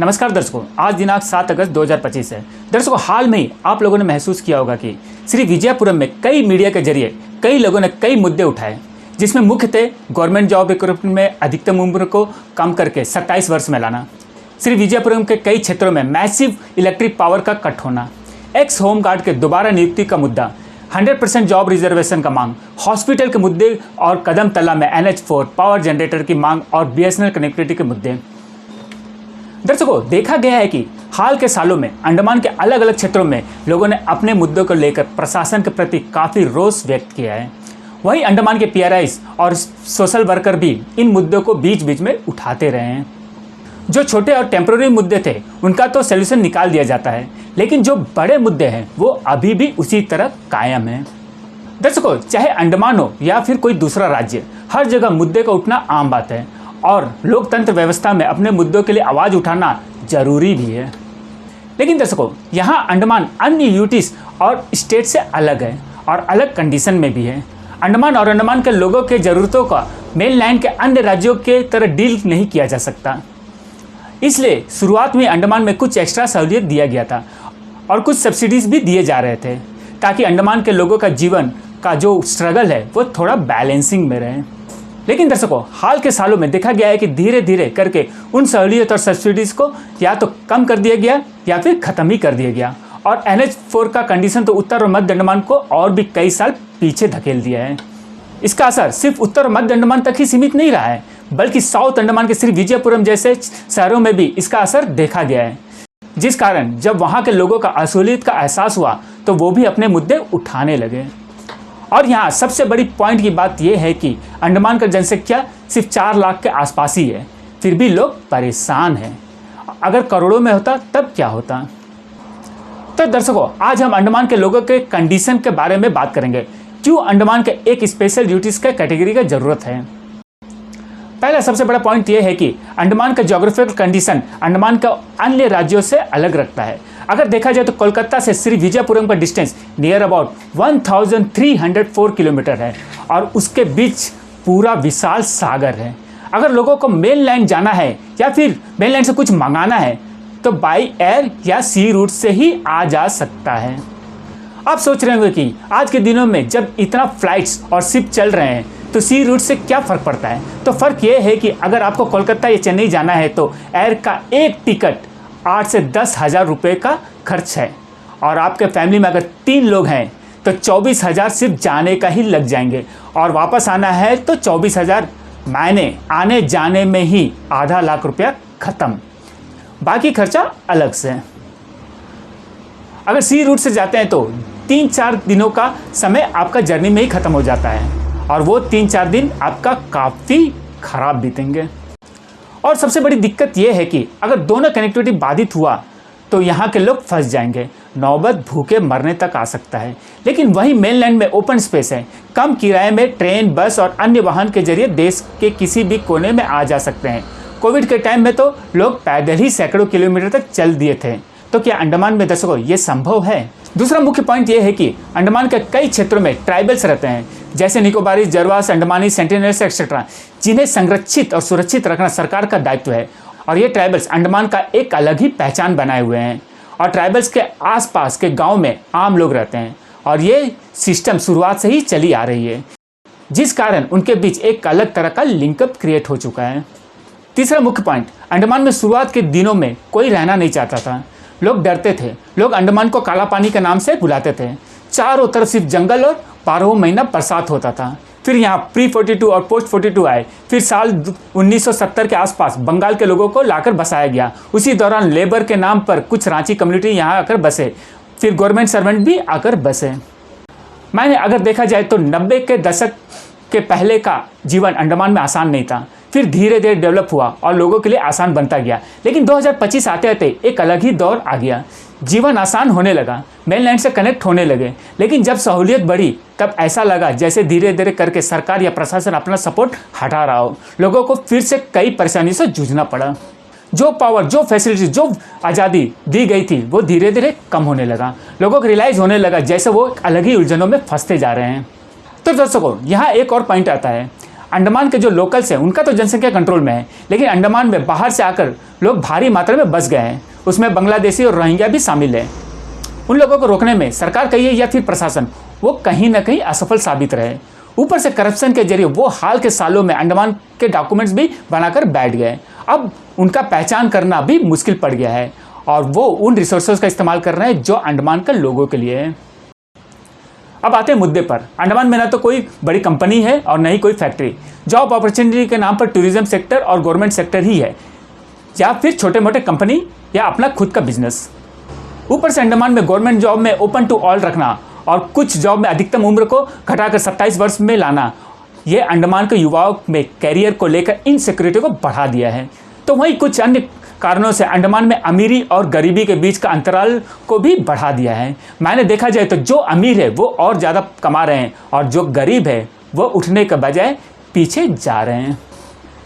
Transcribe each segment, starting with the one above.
नमस्कार दर्शकों, आज दिनांक 7 अगस्त 2025 है। दर्शकों, हाल में ही आप लोगों ने महसूस किया होगा कि श्री विजयपुरम में कई मीडिया के जरिए कई लोगों ने कई मुद्दे उठाए, जिसमें मुख्य थे गवर्नमेंट जॉब रिक्रूटमेंट में अधिकतम उम्र को कम करके 27 वर्ष में लाना, श्री विजयपुरम के कई क्षेत्रों में मैसिव इलेक्ट्रिक पावर का कट होना, एक्स होमगार्ड के दोबारा नियुक्ति का मुद्दा, 100% जॉब रिजर्वेशन का मांग, हॉस्पिटल के मुद्दे और कदम तला में NH4 पावर जनरेटर की मांग और BSNL कनेक्टिविटी के मुद्दे। दर्शकों, देखा गया है कि हाल के सालों में अंडमान के अलग अलग क्षेत्रों में लोगों ने अपने मुद्दों को लेकर प्रशासन के प्रति काफ़ी रोष व्यक्त किया है। वहीं अंडमान के PRIs और सोशल वर्कर भी इन मुद्दों को बीच बीच में उठाते रहे हैं। जो छोटे और टेम्प्रोरी मुद्दे थे उनका तो सोल्यूशन निकाल दिया जाता है, लेकिन जो बड़े मुद्दे हैं वो अभी भी उसी तरह कायम हैं। दर्शकों, चाहे अंडमान हो या फिर कोई दूसरा राज्य, हर जगह मुद्दे का उठना आम बात है और लोकतंत्र व्यवस्था में अपने मुद्दों के लिए आवाज़ उठाना जरूरी भी है। लेकिन दर्शकों, यहाँ अंडमान अन्य यूटीज और स्टेट से अलग है और अलग कंडीशन में भी है। अंडमान और अंडमान के लोगों के ज़रूरतों का मेनलैंड के अन्य राज्यों के तरह डील नहीं किया जा सकता। इसलिए शुरुआत में अंडमान में कुछ एक्स्ट्रा सहूलियत दिया गया था और कुछ सब्सिडीज़ भी दिए जा रहे थे, ताकि अंडमान के लोगों का जीवन का जो स्ट्रगल है वो थोड़ा बैलेंसिंग में रहे। लेकिन दर्शकों, हाल के सालों में देखा गया है कि धीरे धीरे करके उन सहूलियत और सब्सिडीज़ को या तो कम कर दिया गया या फिर ख़त्म ही कर दिया गया, और NH4 का कंडीशन तो उत्तर और मध्य अंडमान को और भी कई साल पीछे धकेल दिया है। इसका असर सिर्फ उत्तर और मध्य अंडमान तक ही सीमित नहीं रहा है, बल्कि साउथ अंडमान के श्री विजयपुरम जैसे शहरों में भी इसका असर देखा गया है, जिस कारण जब वहाँ के लोगों का असहूलियत का एहसास हुआ तो वो भी अपने मुद्दे उठाने लगे। और यहाँ सबसे बड़ी पॉइंट की बात यह है कि अंडमान का जनसंख्या सिर्फ 4 लाख के आसपास ही है, फिर भी लोग परेशान हैं। अगर करोड़ों में होता तब क्या होता। तो दर्शकों, आज हम अंडमान के लोगों के कंडीशन के बारे में बात करेंगे, क्यों अंडमान के एक स्पेशल ड्यूटीज के कैटेगरी का जरूरत है। पहला सबसे बड़ा पॉइंट यह है कि अंडमान का ज्योग्राफिकल कंडीशन अंडमान का अन्य राज्यों से अलग रखता है। अगर देखा जाए तो कोलकाता से श्री विजयपुरम का डिस्टेंस नियर अबाउट 1304 किलोमीटर है और उसके बीच पूरा विशाल सागर है। अगर लोगों को मेनलैंड जाना है या फिर मेनलैंड से कुछ मंगाना है तो बाई एयर या सी रूट से ही आ जा सकता है। आप सोच रहे होंगे कि आज के दिनों में जब इतना फ्लाइट्स और शिप चल रहे हैं तो सी रूट से क्या फ़र्क पड़ता है। तो फ़र्क ये है कि अगर आपको कोलकाता या चेन्नई जाना है तो एयर का एक टिकट 8 से 10 हज़ार रुपये का खर्च है, और आपके फैमिली में अगर 3 लोग हैं तो 24,000 सिर्फ जाने का ही लग जाएंगे, और वापस आना है तो 24,000 मायने आने जाने में ही आधा लाख रुपया ख़त्म, बाकी खर्चा अलग से। अगर सी रूट से जाते हैं तो 3-4 दिनों का समय आपका जर्नी में ही ख़त्म हो जाता है, और वो 3-4 दिन आपका काफ़ी ख़राब बीतेंगे। और सबसे बड़ी दिक्कत ये है कि अगर दोनों कनेक्टिविटी बाधित हुआ तो यहाँ के लोग फंस जाएंगे, नौबत भूखे मरने तक आ सकता है। लेकिन वहीं मेनलैंड में ओपन स्पेस है, कम किराए में ट्रेन, बस और अन्य वाहन के जरिए देश के किसी भी कोने में आ जा सकते हैं। कोविड के टाइम में तो लोग पैदल ही सैकड़ों किलोमीटर तक चल दिए थे, तो क्या अंडमान में दर्शकों ये संभव है। दूसरा मुख्य पॉइंट ये है कि अंडमान के कई क्षेत्रों में ट्राइबल्स रहते हैं, जैसे निकोबारी, जरवास, अंडमानी, सेंटिनल्स एक्सेट्रा, जिन्हें संरक्षित और सुरक्षित रखना सरकार का दायित्व है। और ये ट्राइबल्स अंडमान का एक अलग ही पहचान बनाए हुए हैं, और ट्राइबल्स के आसपास के गांव में आम लोग रहते हैं, और ये सिस्टम शुरुआत से ही चली आ रही है, जिस कारण उनके बीच एक अलग तरह का लिंकअप क्रिएट हो चुका है। तीसरा मुख्य पॉइंट, अंडमान में शुरुआत के दिनों में कोई रहना नहीं चाहता था, लोग डरते थे। लोग अंडमान को काला पानी के नाम से बुलाते थे। चारों तरफ सिर्फ जंगल और 12 महीना बरसात होता था। फिर यहाँ प्री-42 और पोस्ट-42 आए। फिर साल 1970 के आसपास बंगाल के लोगों को लाकर बसाया गया। उसी दौरान लेबर के नाम पर कुछ रांची कम्युनिटी यहाँ आकर बसे। फिर गवर्नमेंट सर्वेंट भी आकर बसे। मैंने अगर देखा जाए तो 90 के दशक के पहले का जीवन अंडमान में आसान नहीं था, फिर धीरे धीरे डेवलप हुआ और लोगों के लिए आसान बनता गया। लेकिन 2025 आते आते एक अलग ही दौर आ गया, जीवन आसान होने लगा, मेनलैंड से कनेक्ट होने लगे। लेकिन जब सहूलियत बढ़ी तब ऐसा लगा जैसे धीरे धीरे करके सरकार या प्रशासन अपना सपोर्ट हटा रहा हो। लोगों को फिर से कई परेशानियों से जूझना पड़ा। जो पावर, जो फैसिलिटी, जो आज़ादी दी गई थी वो धीरे धीरे कम होने लगा। लोगों को रियलाइज़ होने लगा जैसे वो अलग ही उलझनों में फंसते जा रहे हैं। तो दर्शकों, यहाँ एक और पॉइंट आता है, अंडमान के जो लोकल्स हैं उनका तो जनसंख्या कंट्रोल में है, लेकिन अंडमान में बाहर से आकर लोग भारी मात्रा में बस गए हैं। उसमें बांग्लादेशी और रोहिंग्या भी शामिल हैं। उन लोगों को रोकने में सरकार कहिए या फिर प्रशासन, वो कहीं ना कहीं असफल साबित रहे। ऊपर से करप्शन के जरिए वो हाल के सालों में अंडमान के डॉक्यूमेंट्स भी बनाकर बैठ गए। अब उनका पहचान करना भी मुश्किल पड़ गया है और वो उन रिसोर्सेज का इस्तेमाल कर रहे हैं जो अंडमान के लोगों के लिए है। अब आते हैं मुद्दे पर। अंडमान में ना तो कोई बड़ी कंपनी है और न ही कोई फैक्ट्री। जॉब अपॉर्चुनिटी के नाम पर टूरिज्म सेक्टर और गवर्नमेंट सेक्टर ही है, या फिर छोटे मोटे कंपनी या अपना खुद का बिजनेस। ऊपर से अंडमान में गवर्नमेंट जॉब में ओपन टू ऑल रखना और कुछ जॉब में अधिकतम उम्र को घटाकर 27 वर्ष में लाना, ये अंडमान के युवाओं में कैरियर को लेकर इनसिक्योरिटी को बढ़ा दिया है। तो वहीं कुछ अन्य कारणों से अंडमान में अमीरी और गरीबी के बीच का अंतराल को भी बढ़ा दिया है। मैंने देखा जाए तो जो अमीर है वो और ज़्यादा कमा रहे हैं और जो गरीब है वो उठने के बजाय पीछे जा रहे हैं।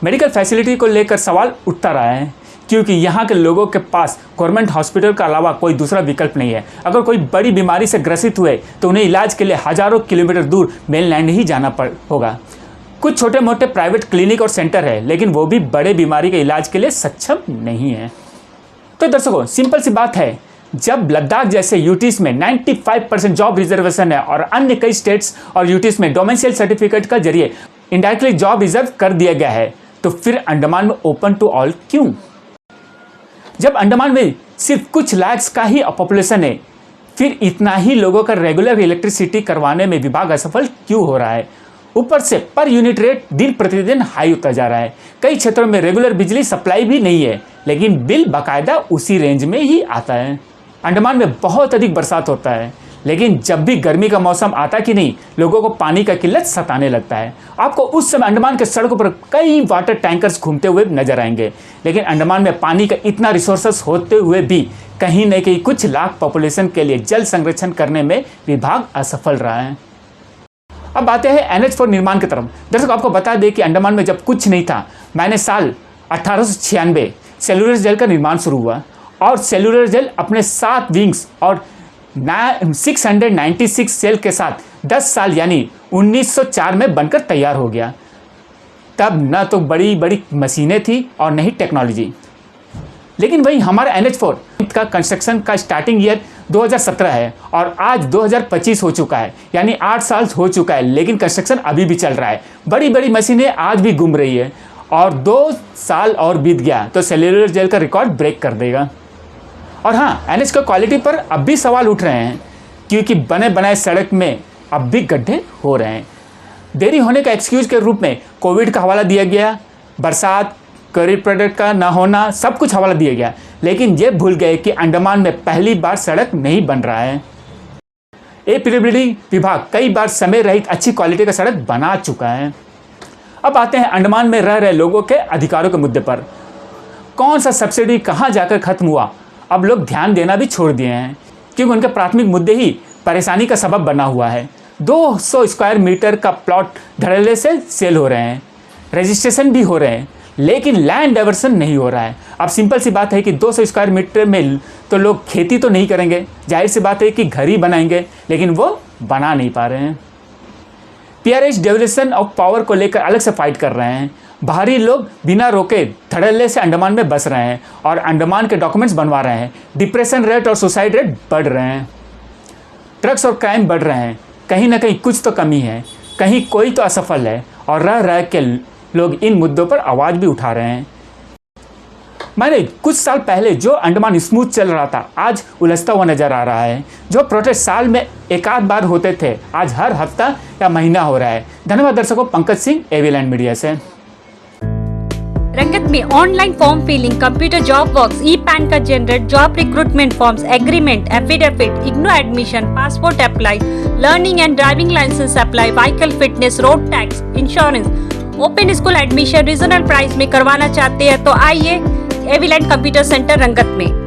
मेडिकल फैसिलिटी को लेकर सवाल उठता रहा है, क्योंकि यहाँ के लोगों के पास गवर्नमेंट हॉस्पिटल के अलावा कोई दूसरा विकल्प नहीं है। अगर कोई बड़ी बीमारी से ग्रसित हुए तो उन्हें इलाज के लिए हज़ारों किलोमीटर दूर मेनलैंड ही जाना होगा। कुछ छोटे मोटे प्राइवेट क्लिनिक और सेंटर है, लेकिन वो भी बड़े बीमारी के इलाज के लिए सक्षम नहीं है। तो दर्शकों, सिंपल सी बात है, जब लद्दाख जैसे यूटीज में 95% जॉब रिजर्वेशन है और अन्य कई स्टेट्स और यूटीज में डोमेंशियल सर्टिफिकेट का जरिए इनडायरेक्टली जॉब रिजर्व कर दिया गया है, तो फिर अंडमान में ओपन टू ऑल क्यों? जब अंडमान में सिर्फ कुछ लाख का ही पॉपुलेशन है, फिर इतना ही लोगों का रेगुलर इलेक्ट्रिसिटी करवाने में विभाग असफल क्यों हो रहा है? ऊपर से पर यूनिट रेट दिन प्रतिदिन हाई होता जा रहा है। कई क्षेत्रों में रेगुलर बिजली सप्लाई भी नहीं है, लेकिन बिल बाकायदा उसी रेंज में ही आता है। अंडमान में बहुत अधिक बरसात होता है, लेकिन जब भी गर्मी का मौसम आता कि नहीं, लोगों को पानी का किल्लत सताने लगता है। आपको उस समय अंडमान के सड़कों पर कई वाटर टैंकर्स घूमते हुए नजर आएंगे, लेकिन अंडमान में पानी का इतना रिसोर्सेस होते हुए भी कहीं न कहीं कुछ लाख पॉपुलेशन के लिए जल संरक्षण करने में विभाग असफल रहा है। अब आते हैं NH4 निर्माण की तरफ। दर्शक, आपको बता दें कि अंडमान में जब कुछ नहीं था, मैंने साल 1896 सेलुलर जेल का निर्माण शुरू हुआ और सेलुलर जेल अपने 7 विंग्स और 696 सेल के साथ 10 साल यानी 1904 में बनकर तैयार हो गया। तब न तो बड़ी बड़ी मशीनें थी और न ही टेक्नोलॉजी, लेकिन वही हमारा NH4 का कंस्ट्रक्शन का स्टार्टिंग ईयर 2017 है और आज 2025 हो चुका है, यानी 8 साल हो चुका है, लेकिन कंस्ट्रक्शन अभी भी चल रहा है। बड़ी बड़ी मशीनें आज भी घूम रही है और 2 साल और बीत गया तो सेलुलर जेल का रिकॉर्ड ब्रेक कर देगा। और हाँ, NH की क्वालिटी पर अब भी सवाल उठ रहे हैं, क्योंकि बने बनाए सड़क में अब भी गड्ढे हो रहे हैं। देरी होने का एक्सक्यूज के रूप में कोविड का हवाला दिया गया, बरसात, करीब प्रोडक्ट का ना होना, सब कुछ हवाला दिया गया, लेकिन ये भूल गए कि अंडमान में पहली बार सड़क नहीं बन रहा है। APWD विभाग कई बार समय रहित अच्छी क्वालिटी का सड़क बना चुका है। अब आते हैं अंडमान में रह रहे लोगों के अधिकारों के मुद्दे पर। कौन सा सब्सिडी कहाँ जाकर खत्म हुआ, अब लोग ध्यान देना भी छोड़ दिए हैं, क्योंकि उनके प्राथमिक मुद्दे ही परेशानी का सबब बना हुआ है। 200 स्क्वायर मीटर का प्लॉट धड़ल्ले से सेल हो रहे हैं, रजिस्ट्रेशन भी हो रहे हैं, लेकिन लैंड डाइवर्सन नहीं हो रहा है। अब सिंपल सी बात है कि 200 स्क्वायर मीटर में तो लोग खेती तो नहीं करेंगे, जाहिर सी बात है कि घर ही बनाएंगे, लेकिन वो बना नहीं पा रहे हैं। PRH डेवल्यूशन ऑफ पावर को लेकर अलग से फाइट कर रहे हैं। बाहरी लोग बिना रोके धड़ल्ले से अंडमान में बस रहे हैं और अंडमान के डॉक्यूमेंट्स बनवा रहे हैं। डिप्रेशन रेट और सुसाइड रेट बढ़ रहे हैं, ड्रग्स और क्राइम बढ़ रहे हैं। कहीं ना कहीं कुछ तो कमी है, कहीं कोई तो असफल है और रह के लोग इन मुद्दों पर आवाज़ भी उठा रहे हैं। मैंने कुछ साल पहले जो अंडमान स्मूथ चल रहा था, आज उलझता हुआ नजर आ रहा है। जो प्रोटेस्ट साल में एक आध बार होते थे, आज हर हफ्ता या महीना हो रहा है। धन्यवाद दर्शकों। पंकज सिंह, AVLand मीडिया से। रंगत में online form filling, computer job works, e PAN का generate, job recruitment forms, agreement, affidavit, IGNOU admission, passport apply, learning and driving licence apply, vehicle fitness, road tax, insurance, open school admission regional price में करवाना चाहते हैं तो आइए AVLand computer centre रंगत में।